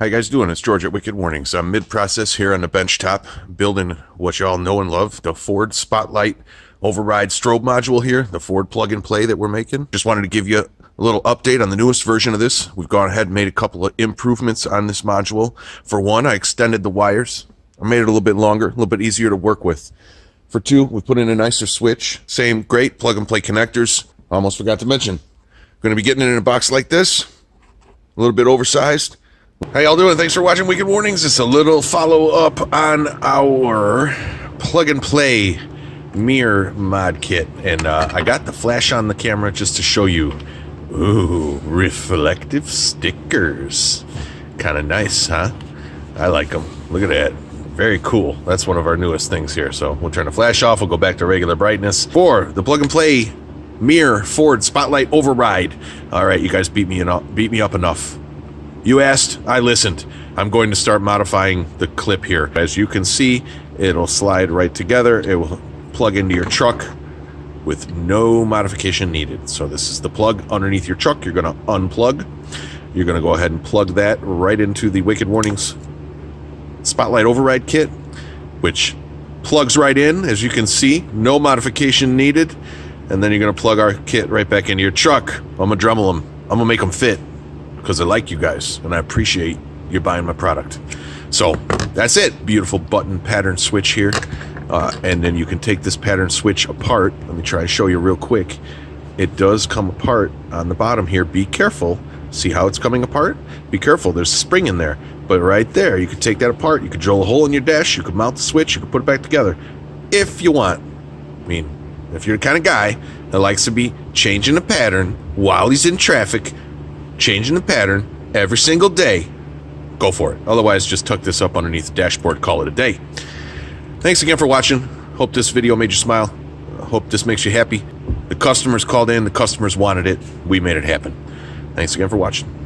How you guys doing? It's George at Wicked Warnings. I'm mid-process here on the bench top, building what you all know and love, the Ford Spotlight Override Strobe module here, the Ford plug-and-play that we're making. Just wanted to give you a little update on the newest version of this. We've gone ahead and made a couple of improvements on this module. For one, I extended the wires. I made it a little bit longer, a little bit easier to work with. For two, we put in a nicer switch. Same great plug-and-play connectors. Almost forgot to mention, going to be getting it in a box like this, a little bit oversized. How y'all doing? Thanks for watching Wicked Warnings. It's a little follow-up on our plug-and-play mirror mod kit. And I got the flash on the camera just to show you. Ooh, reflective stickers. Kind of nice, huh? I like them. Look at that. Very cool. That's one of our newest things here. So we'll turn the flash off. We'll go back to regular brightness. For the plug-and-play mirror Ford Spotlight Override. All right, you guys beat me up enough. You asked, I listened. I'm going to start modifying the clip here. As you can see, it'll slide right together. It will plug into your truck with no modification needed. So this is the plug underneath your truck. You're going to unplug. You're going to go ahead and plug that right into the Wicked Warnings Spotlight Override kit, which plugs right in, as you can see. No modification needed. And then you're going to plug our kit right back into your truck. I'm going to Dremel them. I'm going to make them fit, because I like you guys and I appreciate you buying my product. So that's it. Beautiful button pattern switch here. And then you can take this pattern switch apart. Let me try and show you real quick. It does come apart on the bottom here. Be careful. See how it's coming apart? Be careful. There's a spring in there. But right there, you can take that apart. You could drill a hole in your dash. You could mount the switch. You could put it back together if you want. I mean, if you're the kind of guy that likes to be changing the pattern while he's in traffic, changing the pattern every single day, go for it. Otherwise, just tuck this up underneath the dashboard, call it a day. Thanks again for watching. Hope this video made you smile. Hope this makes you happy. The customers called in, the customers wanted it. We made it happen. Thanks again for watching.